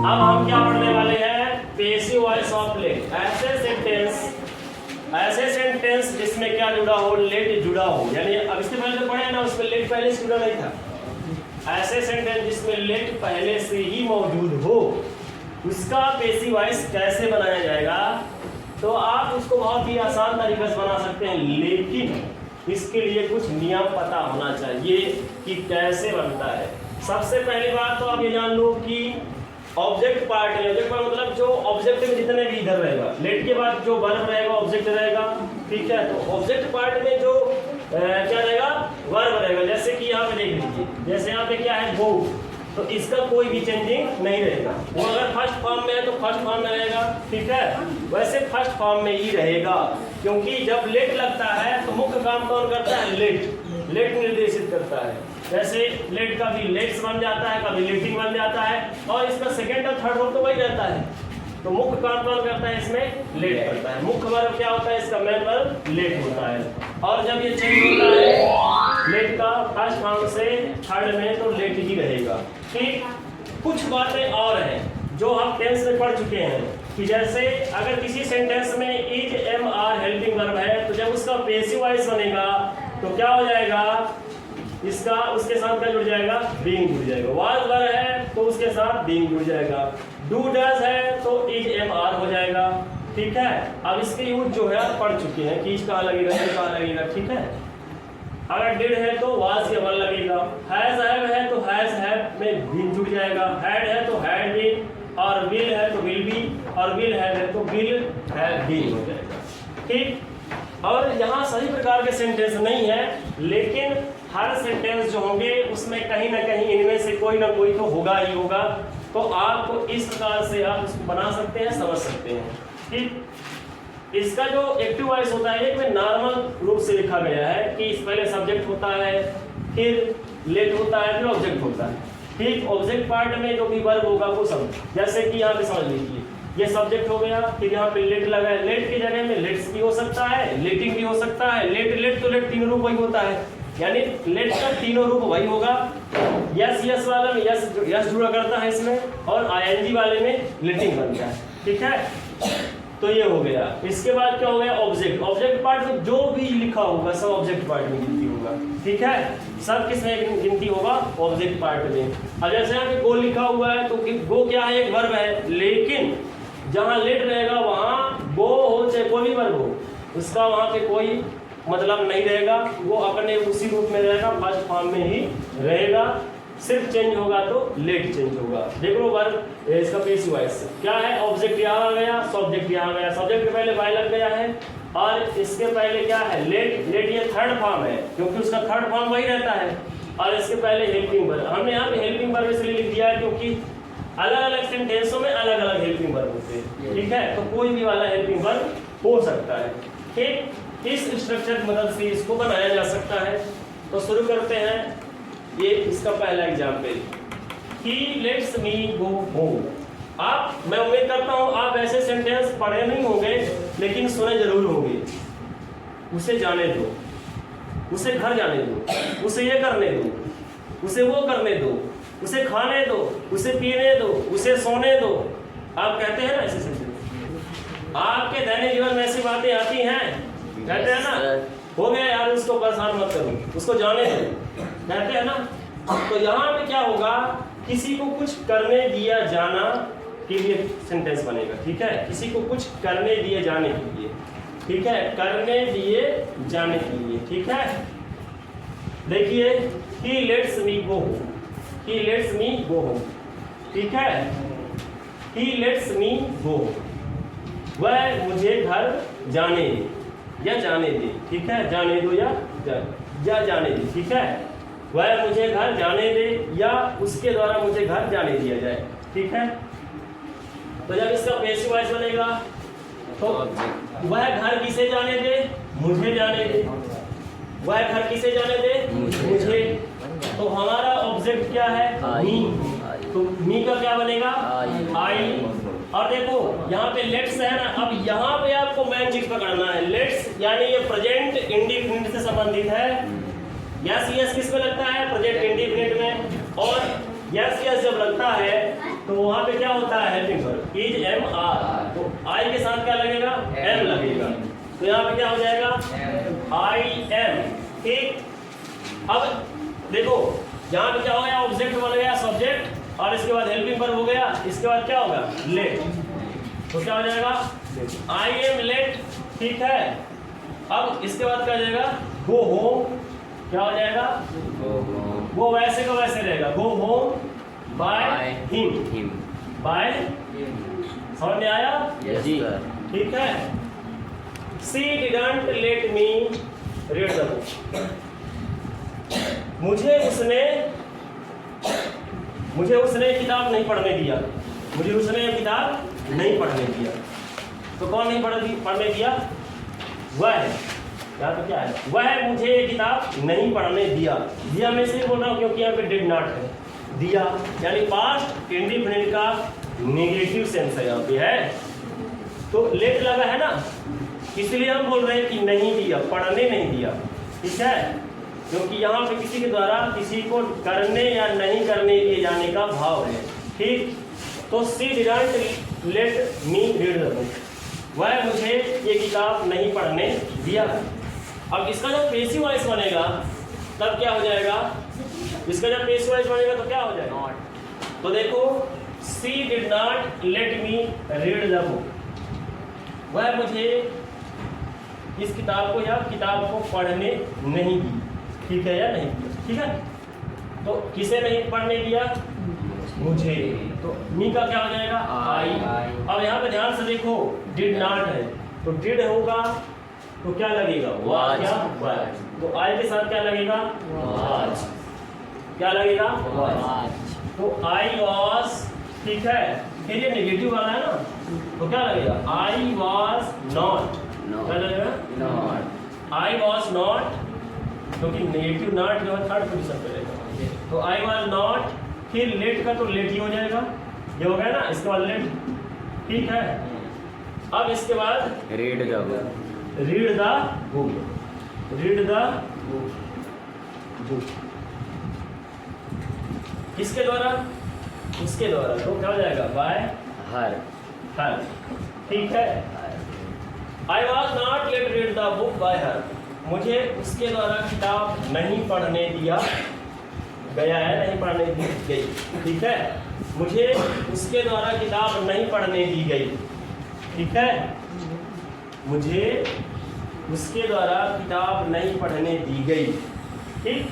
अब हम क्या पढ़ने वाले हैं, पैसिव वॉइस ऑफ लेट। ऐसे सेंटेंस जिसमें क्या जुड़ा हो, लेट जुड़ा हो, यानी अब इसके पहले जो पढ़े ना उसमें लेट पहले से जुड़ा नहीं था। ऐसे सेंटेंस जिसमें लेट पहले से ही मौजूद हो, उसका पैसिव वॉइस कैसे बनाया जाएगा। तो आप उसको बहुत ही आसान तरीके से बना सकते हैं, लेकिन इसके लिए कुछ नियम पता होना चाहिए कि कैसे बनता है। सबसे पहली बात तो आप ये जान लो कि ऑब्जेक्ट पार्ट है, ऑब्जेक्ट पार्ट मतलब जो ऑब्जेक्ट में जितने भी इधर रहेगा, लेट के बाद जो वर्ब रहेगा ऑब्जेक्ट रहेगा, ठीक है। तो ऑब्जेक्ट पार्ट में जो क्या रहेगा, वर्ब रहेगा। जैसे कि यहाँ पे देख लीजिए, जैसे यहाँ पे क्या है, गो, तो इसका कोई भी चेंजिंग नहीं रहेगा। वो अगर फर्स्ट फॉर्म में है तो फर्स्ट फॉर्म में रहेगा, ठीक है। वैसे फर्स्ट फॉर्म में ही रहेगा, क्योंकि जब लेट लगता है तो मुख्य काम कौन करता है, लेट निर्देशित करता है। जैसे लेट का भी लेट्स बन जाता है, कभी लेटिंग बन जाता है, और इसका सेकंड और थर्ड रूप तो वही रहता है। तो मुख्य काम कौन करता है, इसमें लेट करता है। मुख्य वर्ब क्या होता है, इसका मेन वर्ब लेट होता है। और जब ये चेंज होता है लेट का फर्स्ट फॉर्म से थर्ड में, तो लेट ही रहेगा, ठीक। कुछ बातें और हैं जो हम टेंस में पढ़ चुके हैं कि जैसे अगर किसी सेंटेंस में is am are helping verb है, तो जब उसका पैसिव वॉइस बनेगा तो क्या हो जाएगा, इसका उसके साथ क्या जुड़ जाएगा, बीइंग जुड़ जाएगा। वाज वर्ब है तो उसके साथ बीइंग जुड़ जाएगा। डू डज है तो इज एम आर हो जाएगा, ठीक है। अब इसके यूज जो है आप पढ़ चुके हैं कि इज कहाँ लगेगा, ये कहाँ लगेगा, ठीक है। अगर डिड है तो वाज के वन लगेगा। हैज हैव है तो हैज हैव में भी जुड़ जाएगा। हैड है तो हैड बीन, और विल है तो विल बी, और विल हैव है तो विल हैव बीन हो जाएगा, ठीक। और यहाँ सभी प्रकार के सेंटेंस नहीं है, लेकिन हर सेंटेंस जो होंगे उसमें कहीं ना कहीं इनमें से कोई ना कोई तो होगा ही होगा। तो आपको इस प्रकार से आप इसको बना सकते हैं, समझ सकते हैं, ठीक। इसका जो एक्टिव वॉइस होता है, एक में नॉर्मल रूप से लिखा गया है कि पहले सब्जेक्ट होता है, फिर लेट होता है, फिर ऑब्जेक्ट होता है, ठीक। ऑब्जेक्ट पार्ट में जो भी वर्ब होगा वो सब, जैसे कि यहाँ पे समझ लीजिए ये सब्जेक्ट हो गया, फिर यहाँ पे लेट लगा है, लेट की जगह में लेट्स भी हो सकता है, लेटिंग भी हो सकता है। लेट तो लेट तीनों रूप वही होता है, यानी लेट का तीनों रूप वही होगा। यस वाले में यस जुड़ा करता है इसमें, और आईएनजी वाले में लेटिंग बनता है, ठीक है। तो ये हो गया। इसके बाद क्या हो गया, ऑब्जेक्ट पार्ट में जो भी लिखा होगा सब ऑब्जेक्ट पार्ट में गिनती होगा, ठीक है। सब किस में गिनती होगा, ऑब्जेक्ट पार्ट में। अब जैसे यहाँ पे गो लिखा हुआ है तो गो क्या है, एक वर्ब है, लेकिन जहाँ लेट रहेगा वहाँ गो हो चाहे कोई भी वर्ब हो, उसका वहाँ पे कोई मतलब नहीं रहेगा, वो अपने उसी रूप में रहेगा, फर्स्ट फॉर्म में ही रहेगा। सिर्फ चेंज होगा तो लेट चेंज होगा। देख लो वर्ब इसका पैसिव वॉइस क्या है, ऑब्जेक्ट यहाँ आ गया, सब्जेक्ट यहाँ आ गया, सब्जेक्ट के पहले वाई लग गया है, और इसके पहले क्या है, लेट ये थर्ड फॉर्म है क्योंकि उसका थर्ड फॉर्म वही रहता है, और इसके पहले हेल्पिंग वर्ब। हमने यहाँ पे हेल्पिंग वर्ब इसलिए लिख दिया है क्योंकि अलग अलग सेंटेंसों में अलग अलग हेल्पिंग वर्ब होते हैं, ठीक है। तो कोई भी वाला हेल्पिंग वर्ब हो सकता है, ठीक। इस स्ट्रक्चर की मदद से इसको बनाया जा सकता है। तो शुरू करते हैं। ये इसका पहला example, he let's me go home. मैं उम्मीद करता हूँ आप ऐसे सेंटेंस पढ़े नहीं होंगे, लेकिन सुने जरूर होंगे। उसे जाने दो, उसे घर जाने दो, उसे ये करने दो, उसे वो करने दो, उसे खाने दो, उसे पीने दो, उसे सोने दो। आप कहते हैं ना ऐसे सेंटेंस, आपके दैनिक जीवन में ऐसी बातें आती हैं, कहते हैं ना, हो गया यार उसको परेशान मत करो, उसको जाने दो, कहते हैं ना। तो यहाँ पे क्या होगा, किसी को कुछ करने दिया जाना के लिए सेंटेंस बनेगा, ठीक है। किसी को कुछ करने दिए जाने के लिए, ठीक है, करने दिए जाने के लिए, ठीक है। देखिए, he lets me go home, he lets me go home, ठीक है। he lets me go home, वह मुझे घर जाने दे या जाने दे, ठीक है। जाने दो या जाने दे, ठीक है। वह मुझे घर जाने दे या उसके द्वारा मुझे घर जाने दिया जाए, ठीक है। तो जब इसका पैसिव वॉइस बनेगा तो वह घर किसे जाने दे, मुझे जाने दे। वह घर किसे जाने दे, मुझे। तो हमारा ऑब्जेक्ट क्या है, मी। तो मी का क्या बनेगा, आई। और देखो यहाँ पे लेट्स है ना, अब यहाँ पे आपको मेन चीज पकड़ना है। लेट्स यानी ये प्रेजेंट इंडिफिनिट से संबंधित है। यस किस में लगता है, प्रेजेंट इंडिफिनिट में। और यस जब लगता है तो वहां पे क्या होता है helping verb is am are, तो आई के साथ क्या लगेगा एम लगेगा, तो यहाँ पे क्या हो जाएगा आई एम। ठीक, अब देखो यहाँ पे क्या हो गया ऑब्जेक्ट बन गया सब्जेक्ट और इसके बाद हेल्पिंग वर्ब हो गया, इसके बाद क्या होगा लेट, तो क्या हो जाएगा आई एम लेट। ठीक है, अब इसके बाद क्या हो जाएगा गो होम, क्या हो जाएगा वो वैसे का वैसे रहेगा go home by him, by समझ में आया जी ठीक है। She didn't let me read the book, मुझे उसने किताब नहीं पढ़ने दिया, मुझे उसने किताब नहीं पढ़ने दिया, तो कौन नहीं पढ़ने दिया वह है, यहाँ पे क्या है वह मुझे ये किताब नहीं पढ़ने दिया मैं इसलिए बोल रहा हूँ क्योंकि यहाँ पे डिड नॉट है, दिया यानी पास्ट इंडिफिनिट का नेगेटिव सेंस है यहाँ पे है, तो लेट लगा है ना, इसलिए हम बोल रहे हैं कि नहीं दिया, पढ़ने नहीं दिया। ठीक है, क्योंकि यहाँ पे किसी के द्वारा किसी को करने या नहीं करने दिए जाने का भाव है। ठीक, तो she didn't let me read the book, वह मुझे ये किताब नहीं पढ़ने दिया। अब इसका जब पेसिव वॉइस बनेगा तब क्या हो जाएगा, इसका जब पेसिव वॉइस बनेगा तो क्या हो जाएगा तो देखो she did not let me read the book, वह मुझे इस किताब को या किताब को पढ़ने नहीं दी। ठीक है या नहीं, ठीक है, तो किसे नहीं पढ़ने दिया मुझे, तो मी का क्या हो जाएगा आई। अब यहाँ पे ध्यान से देखो डिड नॉट है तो डिड होगा तो क्या लगेगा वाज, क्या वाज, तो आई के साथ क्या लगेगा वाज, क्या लगेगा वाज, तो आई वाज। ठीक है, फिर ये नेगेटिव वाला है ना तो क्या लगेगा आई वाज नॉट, क्या लगेगा नॉट, आई वाज नॉट, क्योंकि नेगेटिव नॉट जो है थर्ड पोजीशन पे रहेगा, तो आई वाज नॉट, फिर लेट का तो लेट ही हो जाएगा, ये हो गया ना, इसके बाद लेट। ठीक है, अब इसके बाद read the book, read the book, read the book किसके द्वारा, उसके द्वारा, तो क्या हो जाएगा बाय हर, हर। ठीक है, I was not let read the book by हर, मुझे उसके द्वारा किताब नहीं पढ़ने दिया गया है, नहीं पढ़ने दी गई। ठीक है, मुझे उसके द्वारा किताब नहीं पढ़ने दी गई। ठीक है, मुझे उसके द्वारा किताब नहीं पढ़ने दी गई। ठीक,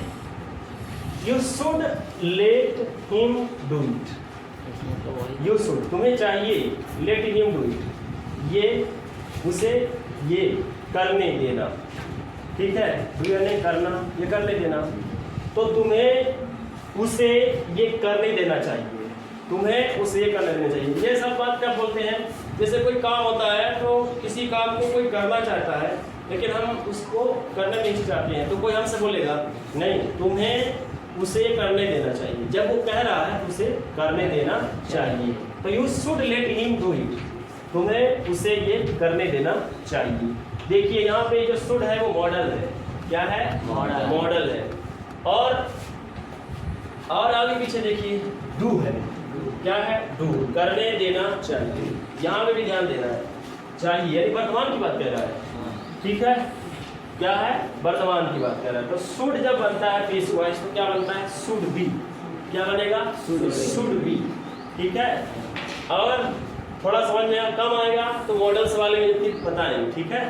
you should let him do it, you should तुम्हें चाहिए, लेट हिम डू इट ये उसे ये करने देना। ठीक है, डू यानी करना, ये करने देना, तो तुम्हें उसे ये करने देना चाहिए, तुम्हें उसे ये करने देना चाहिए। ये सब बात क्या बोलते हैं, जैसे कोई काम होता है तो किसी काम को कोई करना चाहता है लेकिन हम उसको करना नहीं चाहते हैं, तो कोई हमसे बोलेगा नहीं तुम्हें उसे करने देना चाहिए, जब वो कह रहा है तो उसे करने देना चाहिए, तो you should let him do it, तुम्हें उसे ये करने देना चाहिए। देखिए यहाँ पे जो शुड है वो मॉडल है, क्या है मॉडल है, और आगे पीछे देखिए डू है, क्या है डू, करने देना चाहिए, यहाँ पे भी ध्यान देना है चाहिए, यानी वर्तमान की बात कर रहा है। ठीक है, क्या है वर्तमान की बात कर रहा है, तो शुड जब बनता है पेसिव वॉइस तो क्या बनता है शुड बी, क्या बनेगा शुड बी। ठीक है, और थोड़ा समझ में कम आएगा तो मॉडल्स वाले में बताएंगे। ठीक है,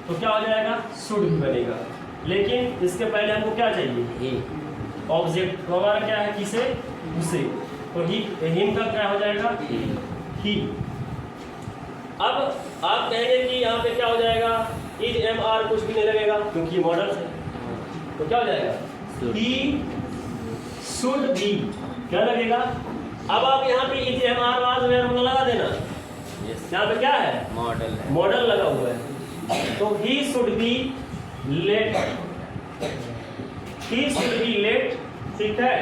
तो क्या हो जाएगा शुड भी बनेगा, लेकिन इसके पहले हमको क्या चाहिए ऑब्जेक्ट, तो हमारा क्या है किसे उसे, तो ही हिम का क्या हो जाएगा ही। अब आप कहेंगे कि यहाँ पे क्या हो जाएगा इज एम आर कुछ भी नहीं लगेगा क्योंकि ये मॉडल है, तो क्या हो जाएगा ही शुड बी, क्या लगेगा। अब आप यहाँ पे is am are was were लगा देना, यहाँ पे क्या है मॉडल है, मॉडल लगा हुआ है, तो he should be late, he should be late. ठीक है,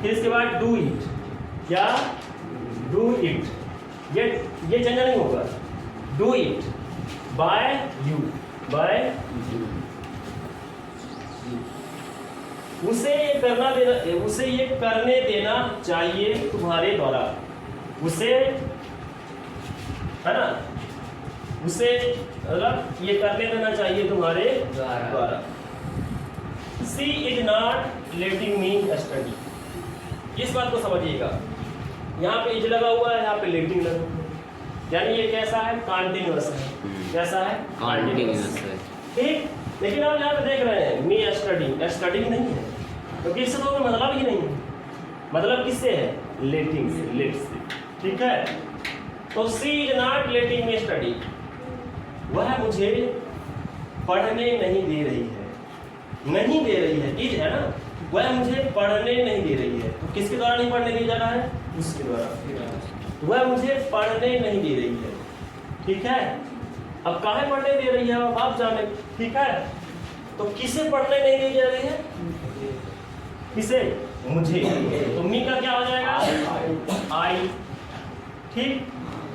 फिर इसके बाद डू इट, क्या डू इट, ये चेंज नहीं होगा, do it by you, by you. उसे ये करने देना चाहिए तुम्हारे द्वारा। उसे, है ना, उसे मतलब ये करने देना चाहिए तुम्हारे द्वारा। She is not letting me study। इस बात को समझिएगा, यहाँ पे इज लगा हुआ है, यहाँ पे लेटिंग लगा हुआ है, यानी ये कैसा है, कॉन्टिन्यूअस है। कैसा है, कॉन्टिन्यूअस है। ठीक। लेकिन आप यहाँ पे देख रहे हैं मी स्टडी नहीं है, क्योंकि इससे तो मतलब ही नहीं है। मतलब किससे है, लेटिंग से, लेट से। ठीक है, तो she is not letting me study, वह मुझे पढ़ने नहीं दे रही है। नहीं दे रही है, इज है ना, वह मुझे पढ़ने नहीं दे रही है। तो किसके द्वारा नहीं पढ़ने दिया जा रहा है, उसके द्वारा। वह मुझे पढ़ने नहीं दे रही है। ठीक है, अब काहे पढ़ने दे रही है अब आप जाने। ठीक है, तो किसे पढ़ने नहीं दी जा रही है, किसे, मुझे। तो मी का क्या हो जाएगा, आई। ठीक,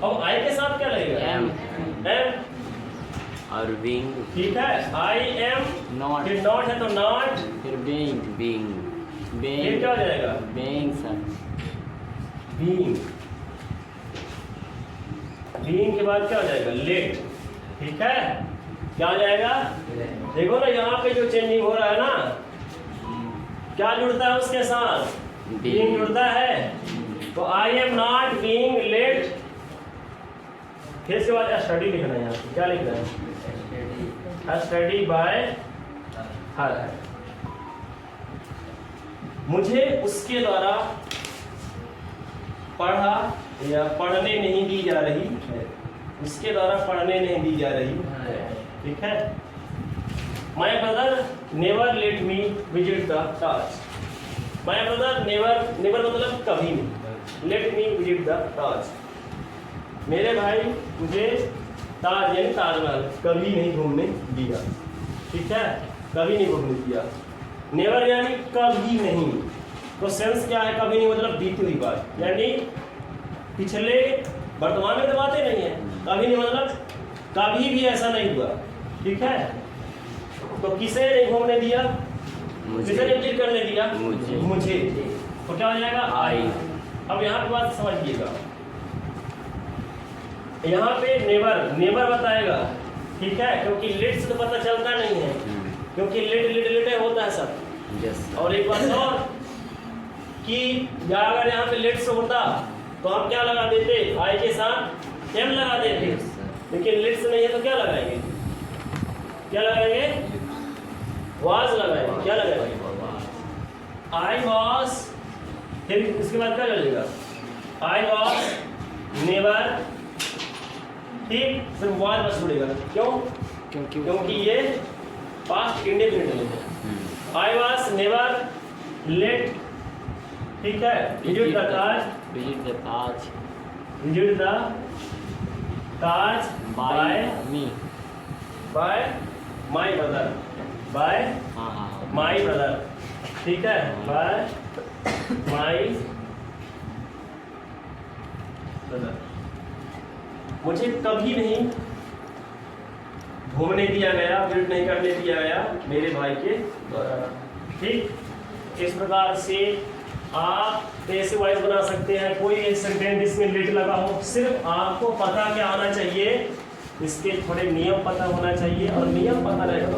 अब आई के साथ क्या लगेगा, एम और बीइंग। ठीक है, आई एम, नॉट, फिर नॉट है तो नॉट, फिर बीइंग, फिर क्या हो जाएगा, बीइंग सर, बीइंग। बीइंग के बाद क्या हो जाएगा, लेट। ठीक है, क्या हो जाएगा, देखो ना यहाँ पे जो चेंजिंग हो रहा है ना, क्या जुड़ता है उसके साथ, बीइंग जुड़ता है। तो I am not being late. फिर इसके बाद स्टडी लिखना है, यहाँ पे क्या लिखना है, स्टडी बाय हर। मुझे उसके द्वारा पढ़ा या पढ़ने नहीं दी जा रही है। उसके द्वारा पढ़ने नहीं दी जा रही है। ठीक है, my brother never let me visit the Taj. My brother never मतलब कभी नहीं, लेट मी विजिट द ताज, मेरे भाई मुझे ताज यानी ताजमहल कभी नहीं घूमने दिया। ठीक है, कभी नहीं घूमने दिया। नेवर यानी कभी नहीं, तो सेंस क्या है, कभी नहीं मतलब बीती हुई बात, यानी पिछले, वर्तमान में तो बातें नहीं है। कभी नहीं मतलब कभी भी ऐसा नहीं हुआ। ठीक है, तो किसे नहीं घूमने दिया, किसे नहीं विजिट करने दिया, मुझे। तो क्या हो जाएगा, आई। अब यहाँ पे बात समझिएगा, यहाँ पे नेवर बताएगा। ठीक है, क्योंकि लेट से तो पता चलता नहीं है, क्योंकि लेट होता है सब। और एक बात और कि अगर यहाँ पे लेट से होता तो हम क्या लगा देते, आई के साथ एम लगा देते। लेकिन लेट से नहीं है तो क्या लगाएंगे, क्या लगाएंगे, वाज लगाएंगे। क्या लगाएंगे, आई वॉज। फिर इसके बाद क्या लगेगा, आई वॉज नेवर। ठीक, सिर्फ वाज बस जुड़ेगा। क्यों, क्योंकि ये पास्ट इंडेफिनिट है। I was never late. ठीक है, visit the Taj, visit the Taj, visit the Taj by me, by my brother, by my brother. ठीक है, बाय माय ब्रदर। मुझे कभी नहीं घूमने दिया गया, विजिट नहीं करने दिया गया मेरे भाई के द्वारा। ठीक, इस प्रकार से आप ऐसे वाइज बना सकते हैं। कोई एक सेंटेंस जिसमें लेट लगा हो, सिर्फ आपको पता क्या आना चाहिए, इसके थोड़े नियम पता होना चाहिए, और नियम पता रहेगा तो